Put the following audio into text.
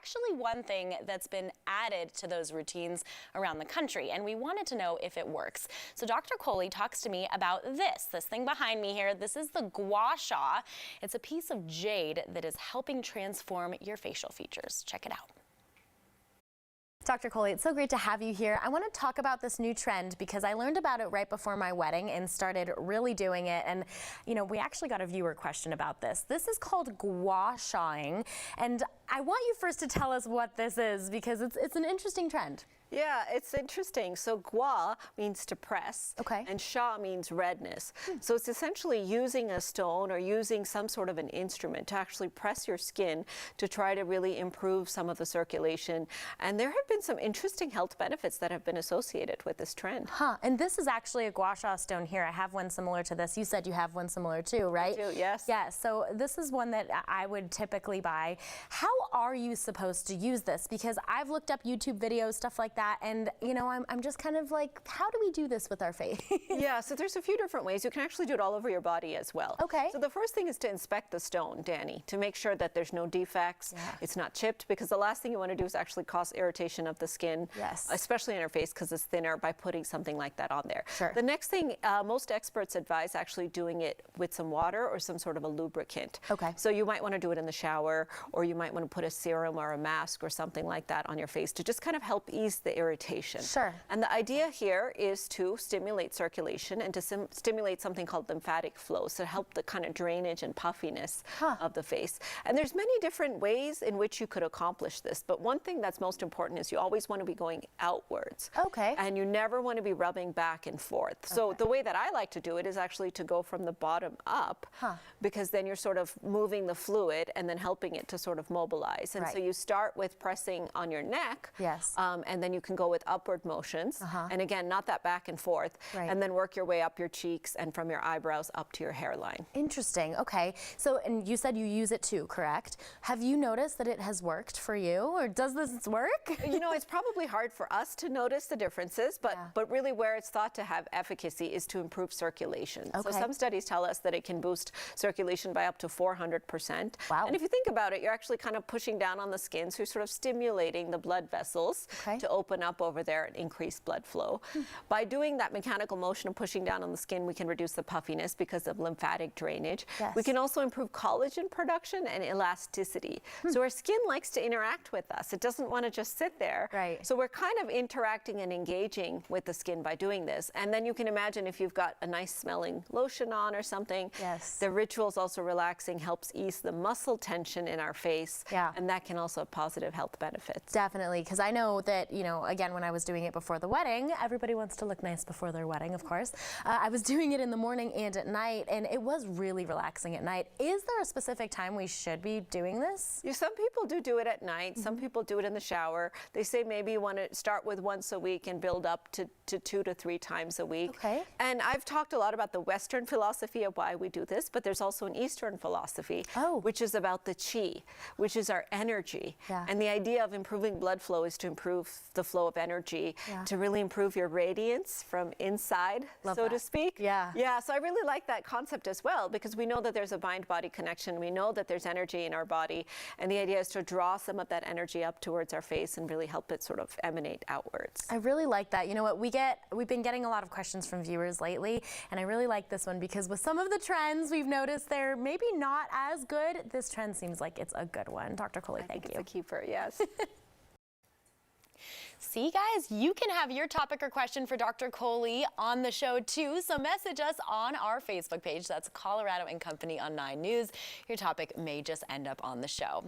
actually one thing that's been added to those routines around the country, and we wanted to know if it works. So Dr. Kohli talks to me about this thing behind me here. This is the Guasha. It's a piece of jade that is helping transform your facial features. Check it out. Dr. Kohli, it's so great to have you here. I want to talk about this new trend because I learned about it right before my wedding and started really doing it. And, you know, we actually got a viewer question about this. This is called guashing. And I want you first to tell us what this is because it's an interesting trend. Yeah, it's interesting. So gua means to press, okay, and sha means redness. So it's essentially using a stone or using some sort of an instrument to actually press your skin to try to really improve some of the circulation. And there have been some interesting health benefits that have been associated with this trend. And this is actually a gua sha stone here. I have one similar to this. You said you have one similar too, right? I do, yes. Yes, so this is one that I would typically buy. How are you supposed to use this? Because I've looked up YouTube videos, stuff like that, and you know, I'm just kind of like, how do we do this with our face? Yeah, so there's a few different ways. You can actually do it all over your body as well. Okay. So the first thing is to inspect the stone, Danny, to make sure that there's no defects, it's not chipped, because the last thing you want to do is actually cause irritation of the skin, especially in your face because it's thinner, by putting something like that on there. Sure. The next thing, most experts advise actually doing it with some water or some sort of a lubricant. Okay. So you might want to do it in the shower, or you might want to put a serum or a mask or something like that on your face to just kind of help ease the irritation. Sure. And the idea here is to stimulate circulation and to stimulate something called lymphatic flow, so help the kind of drainage and puffiness of the face. And there's many different ways in which you could accomplish this, but one thing that's most important is you always want to be going outwards. Okay. And you never want to be rubbing back and forth. So the way that I like to do it is actually to go from the bottom up, because then you're sort of moving the fluid and then helping it to sort of mobilize. And so you start with pressing on your neck, and then you can go with upward motions, and again, not that back and forth, and then work your way up your cheeks and from your eyebrows up to your hairline. Interesting. Okay. So, and you said you use it too, correct? Have you noticed that it has worked for you, or does this work? You know, it's probably hard for us to notice the differences, but really where it's thought to have efficacy is to improve circulation. So some studies tell us that it can boost circulation by up to 400%. Wow. And if you think about it, you're actually kind of pushing down on the skin, so you're sort of stimulating the blood vessels to open up over there and increase blood flow. By doing that mechanical motion of pushing down on the skin, we can reduce the puffiness because of lymphatic drainage. We can also improve collagen production and elasticity. So our skin likes to interact with us. It doesn't want to just sit there. So we're kind of interacting and engaging with the skin by doing this. And then you can imagine if you've got a nice smelling lotion on or something, the ritual is also relaxing, helps ease the muscle tension in our face, and that can also have positive health benefits. Definitely, because I know that, you know, again, when I was doing it before the wedding, everybody wants to look nice before their wedding, of course. I was doing it in the morning and at night, and it was really relaxing at night. Is there a specific time we should be doing this? Some people do it at night. Some people do it in the shower. They say maybe you want to start with once a week and build up to 2 to 3 times a week. And I've talked a lot about the Western philosophy of why we do this, but there's also an Eastern philosophy, which is about the chi, which is our energy. And the idea of improving blood flow is to improve the flow of energy, to really improve your radiance from inside, so to speak. So I really like that concept as well, because we know that there's a mind-body connection. We know that there's energy in our body, and the idea is to draw some of that energy up towards our face and really help it sort of emanate outwards. I really like that. You know what, we've been getting a lot of questions from viewers lately, and I really like this one because with some of the trends we've noticed they're maybe not as good. This trend seems like it's a good one. Dr. Kohli, thank you. It's a keeper, yes. See, guys, you can have your topic or question for Dr. Kohli on the show, too. So message us on our Facebook page. That's Colorado and Company on 9 News. Your topic may just end up on the show.